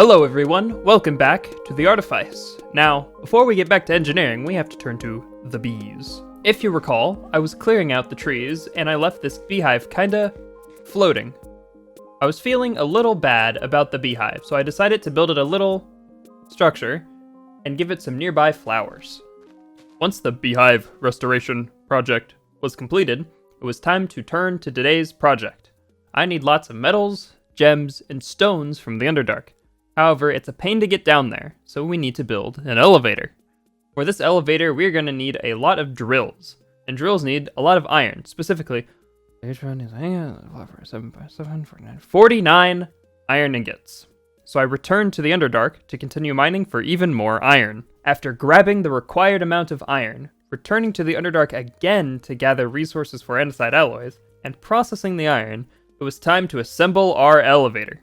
Hello everyone, welcome back to the Artificer. Now, before we get back to engineering, we have to turn to the bees. If you recall, I was clearing out the trees and I left this beehive kinda floating. I was feeling a little bad about the beehive, so I decided to build it a little structure and give it some nearby flowers. Once the beehive restoration project was completed, it was time to turn to today's project. I need lots of metals, gems, and stones from the Underdark. However, it's a pain to get down there, so we need to build an elevator. For this elevator, we're going to need a lot of drills, and drills need a lot of iron, specifically 49 iron ingots. So I returned to the Underdark to continue mining for even more iron. After grabbing the required amount of iron, returning to the Underdark again to gather resources for andesite alloys, and processing the iron, it was time to assemble our elevator.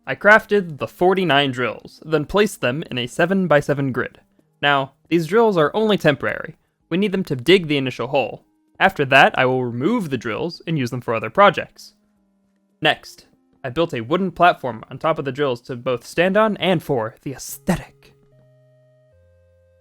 I crafted the 49 drills, then placed them in a 7x7 grid. Now, these drills are only temporary. We need them to dig the initial hole. After that, I will remove the drills and use them for other projects. Next, I built a wooden platform on top of the drills to both stand on and for the aesthetic.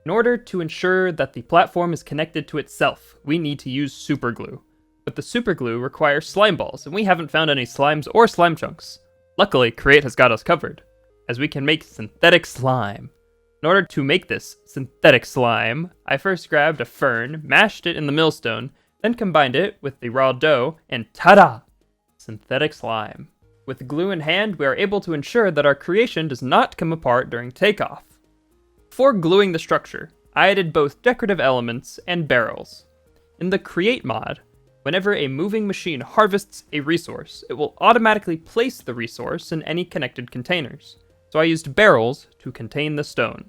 In order to ensure that the platform is connected to itself, we need to use superglue. But the superglue requires slime balls, and we haven't found any slimes or slime chunks. Luckily, Create has got us covered, as we can make synthetic slime. In order to make this synthetic slime, I first grabbed a fern, mashed it in the millstone, then combined it with the raw dough, and ta-da! Synthetic slime. With glue in hand, we are able to ensure that our creation does not come apart during takeoff. Before gluing the structure, I added both decorative elements and barrels. In the Create mod, whenever a moving machine harvests a resource, it will automatically place the resource in any connected containers. So I used barrels to contain the stone.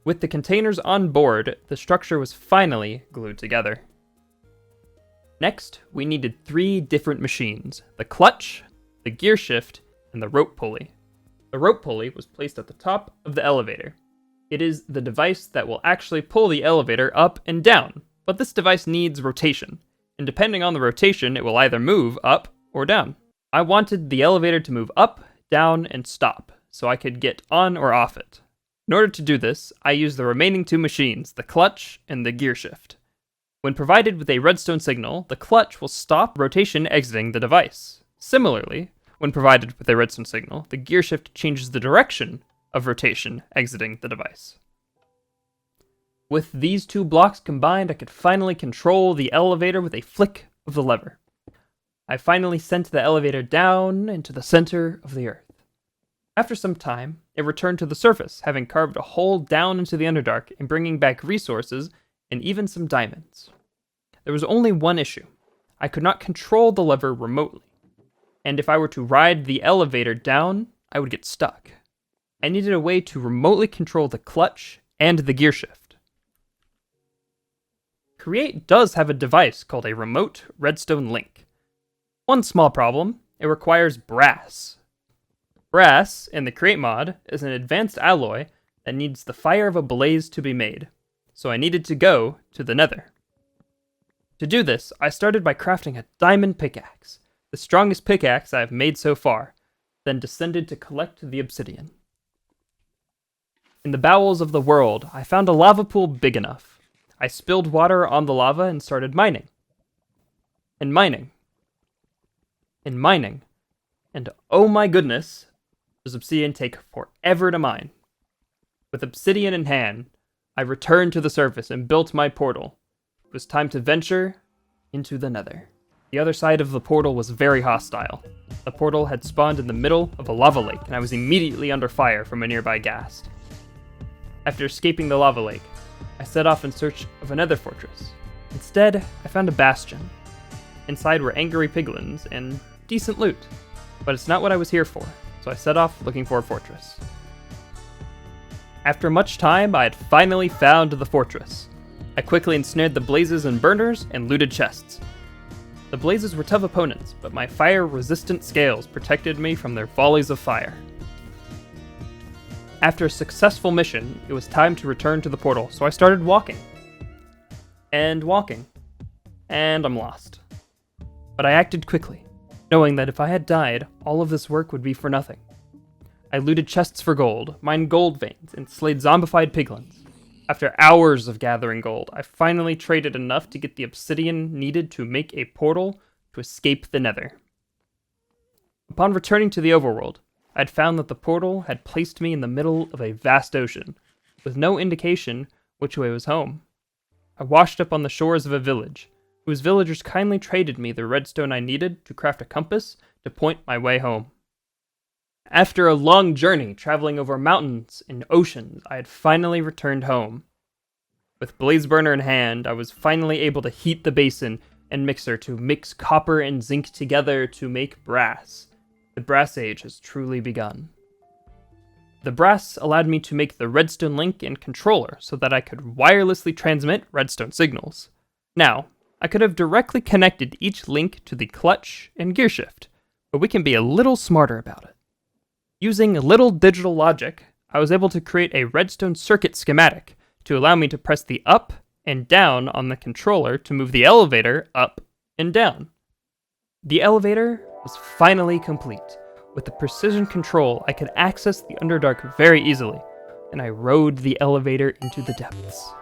With the containers on board, the structure was finally glued together. Next, we needed 3 different machines: the clutch, the gear shift, and the rope pulley. The rope pulley was placed at the top of the elevator. It is the device that will actually pull the elevator up and down, but this device needs rotation. And depending on the rotation, it will either move up or down. I wanted the elevator to move up, down, and stop, so I could get on or off it. In order to do this, I used the remaining 2 machines, the clutch and the gear shift. When provided with a redstone signal, the clutch will stop rotation exiting the device. Similarly, when provided with a redstone signal, the gear shift changes the direction of rotation exiting the device. With these 2 blocks combined, I could finally control the elevator with a flick of the lever. I finally sent the elevator down into the center of the earth. After some time, it returned to the surface, having carved a hole down into the Underdark and bringing back resources and even some diamonds. There was only one issue. I could not control the lever remotely, and if I were to ride the elevator down, I would get stuck. I needed a way to remotely control the clutch and the gear shift. Create does have a device called a remote redstone link. One small problem, it requires brass. Brass, in the Create mod, is an advanced alloy that needs the fire of a blaze to be made, so I needed to go to the Nether. To do this, I started by crafting a diamond pickaxe, the strongest pickaxe I have made so far, then descended to collect the obsidian. In the bowels of the world, I found a lava pool big enough. I spilled water on the lava and started mining. And mining. And mining. And oh my goodness, does obsidian take forever to mine. With obsidian in hand, I returned to the surface and built my portal. It was time to venture into the Nether. The other side of the portal was very hostile. The portal had spawned in the middle of a lava lake, and I was immediately under fire from a nearby ghast. After escaping the lava lake, I set off in search of another fortress. Instead, I found a bastion. Inside were angry piglins and decent loot, but it's not what I was here for, so I set off looking for a fortress. After much time, I had finally found the fortress. I quickly ensnared the blazes and burners and looted chests. The blazes were tough opponents, but my fire-resistant scales protected me from their volleys of fire. After a successful mission, it was time to return to the portal, so I started walking. And walking. And I'm lost. But I acted quickly, knowing that if I had died, all of this work would be for nothing. I looted chests for gold, mined gold veins, and slayed zombified piglins. After hours of gathering gold, I finally traded enough to get the obsidian needed to make a portal to escape the Nether. Upon returning to the overworld, I had found that the portal had placed me in the middle of a vast ocean, with no indication which way was home. I washed up on the shores of a village, whose villagers kindly traded me the redstone I needed to craft a compass to point my way home. After a long journey traveling over mountains and oceans, I had finally returned home. With blaze burner in hand, I was finally able to heat the basin and mixer to mix copper and zinc together to make brass. The brass age has truly begun. The brass allowed me to make the redstone link and controller so that I could wirelessly transmit redstone signals. Now, I could have directly connected each link to the clutch and gearshift, but we can be a little smarter about it. Using little digital logic, I was able to create a redstone circuit schematic to allow me to press the up and down on the controller to move the elevator up and down. The elevator was finally complete. With the precision control, I could access the Underdark very easily, and I rode the elevator into the depths.